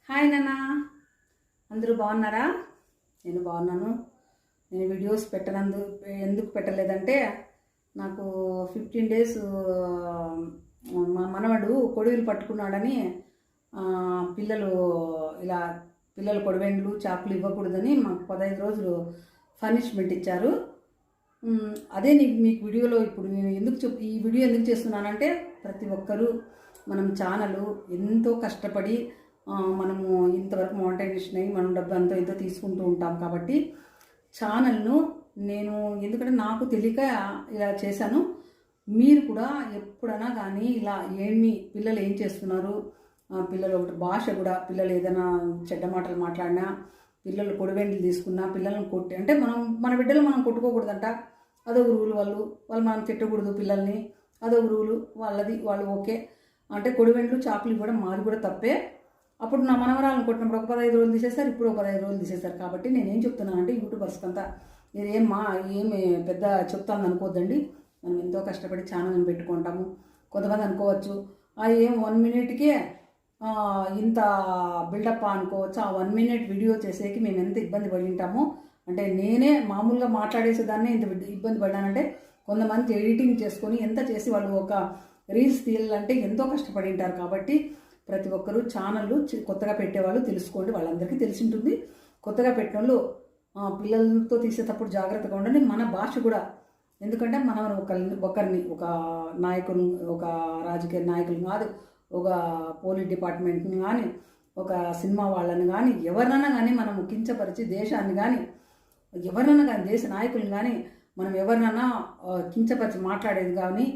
Hi నాన్న, అందరూ బాగున్నారా? నేను బాగున్నాను. నేను వీడియోస్ ఎందుకు పెట్టలేదంటే నాకు 15 days మా మనవడు కొడువులు పట్టుకున్నాడని పిల్లలు ఇలా పిల్లలు కొడవెండ్లు చాకులు ఇవ్వకూడదని మాకు 15 రోజులు పనిష్మెంట్ ఇచ్చారు. అదే మీకు వీడియోలో ఇప్పుడు నేను ఈ వీడియో ఎందుకు చేస్తున్నానంటే ప్రతి ఒక్కరూ మనం ఛానల్ ఎంతో కష్టపడి మనము ఇంతవరకు మానిటైజేషన్ అయ్యి మనం డబ్బు అంతా ఎంతో తీసుకుంటూ ఉంటాం కాబట్టి ఛానల్ను నేను ఎందుకంటే నాకు తెలియక ఇలా చేశాను. మీరు కూడా ఎప్పుడైనా కానీ ఇలా పిల్లలు ఏం చేస్తున్నారు, పిల్లలు ఒకటి భాష కూడా పిల్లలు ఏదైనా చెడ్డ మాటలు మాట్లాడినా, పిల్లలు కొడివెండ్లు తీసుకున్నా, పిల్లలను కొట్టి అంటే మన బిడ్డలు మనం కొట్టుకోకూడదంట. అదొక రూల్. వాళ్ళు మనం తిట్టకూడదు పిల్లల్ని, అదొక రూలు వాళ్ళు ఓకే అంటే కొడివెండ్లు చాకులు ఇవ్వడం మాది కూడా తప్పే. అప్పుడు నా మనవరాలను కొట్టినప్పుడు ఒక 15 రోజులు తీసేస్తారు, ఇప్పుడు ఒక 15 రోజులు తీసేస్తారు. కాబట్టి నేనేం చెప్తున్నానంటే యూట్యూబర్స్కి అంతా మీరు ఏమి పెద్ద చెప్తాను అనుకోవద్దండి. మనం ఎంతో కష్టపడి ఛానల్ని పెట్టుకుంటాము. కొంతమంది అనుకోవచ్చు 1 minute ఇంత బిల్డప్ అనుకోవచ్చు. ఆ 1 minute వీడియో చేసేకి మేము ఎంత ఇబ్బంది పడి ఉంటామో అంటే నేనే మామూలుగా మాట్లాడేసేదాన్ని ఇంత ఇబ్బంది పడ్డానంటే కొంతమంది ఎడిటింగ్ చేసుకొని ఎంత చేసి వాళ్ళు ఒక రీల్స్ తీయాలంటే ఎంతో కష్టపడి ఉంటారు. కాబట్టి ప్రతి ఒక్కరూ ఛానళ్ళు కొత్తగా పెట్టేవాళ్ళు తెలుసుకోండి, వాళ్ళందరికీ తెలిసి ఉంటుంది. కొత్తగా పెట్టిన వాళ్ళు పిల్లలతో తీసేటప్పుడు జాగ్రత్తగా ఉండండి. మన భాష కూడా ఎందుకంటే మనం ఒకరిని ఒక నాయకులు, ఒక రాజకీయ నాయకులు కాదు, ఒక పోలీస్ డిపార్ట్మెంట్ని కానీ, ఒక సినిమా వాళ్ళని కానీ, ఎవరినైనా కానీ మనం కించపరిచి దేశాన్ని కానీ ఎవరినైనా కానీ దేశ నాయకులను కానీ మనం ఎవరినైనా కించపరిచి మాట్లాడేది కానీ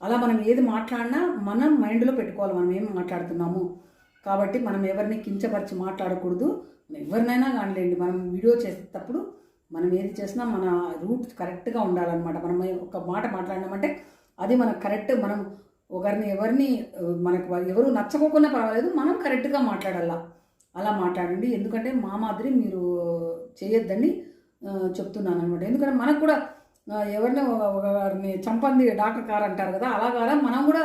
అలా మనం ఏది మాట్లాడినా మనం మైండ్లో పెట్టుకోవాలి మనం ఏం మాట్లాడుతున్నాము. కాబట్టి మనం ఎవరిని కించపరిచి మాట్లాడకూడదు. ఎవరినైనా కానిలేండి, మనం వీడియో చేసేటప్పుడు మనం ఏది చేసినా మన రూట్ కరెక్ట్గా ఉండాలన్నమాట. మనం ఒక మాట మాట్లాడినామంటే అది మనకు కరెక్ట్. మనం ఎవరిని మనకు ఎవరు నచ్చకోకుండా పర్వాలేదు, మనం కరెక్ట్గా మాట్లాడాలా. అలా మాట్లాడండి. ఎందుకంటే మా మాదిరి మీరు చేయొద్దని చెప్తున్నాను అనమాట. ఎందుకంటే మనకు కూడా ఎవరిని ఒకరిని చంపంది డాక్టర్ కారు అంటారు కదా, అలాగా మనం కూడా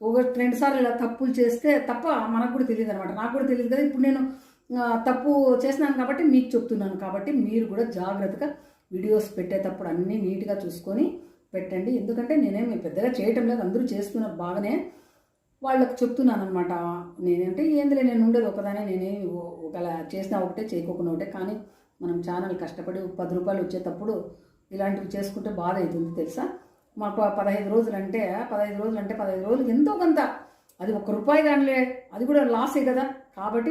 1-2 సార్లు ఇలా తప్పులు చేస్తే తప్ప మనకు కూడా తెలియదు అనమాట. నాకు కూడా తెలియదు కదా. ఇప్పుడు నేను తప్పు చేసినాను కాబట్టి మీకు చెప్తున్నాను. కాబట్టి మీరు కూడా జాగ్రత్తగా వీడియోస్ పెట్టేటప్పుడు అన్నీ నీట్గా చూసుకొని పెట్టండి. ఎందుకంటే నేనేమి పెద్దగా చేయటం లేదు, అందరూ చేస్తున్నారు బాగానే. వాళ్ళకి చెప్తున్నాను అనమాట. నేనంటే ఏందిలే, నేను ఉండేది ఒకదానే, నేనే ఒకలా చేసినా ఒకటే చేయకోకుండా ఒకటే. కానీ మనం ఛానల్ కష్టపడి 10 రూపాయలు వచ్చేటప్పుడు ఇలాంటివి చేసుకుంటే బాధ అవుతుంది తెలుసా. మాకు 15 రోజులు అంటే 15 రోజులు ఎంతో కొంత, అది 1 రూపాయి దానిలే, అది కూడా లాసే కదా. కాబట్టి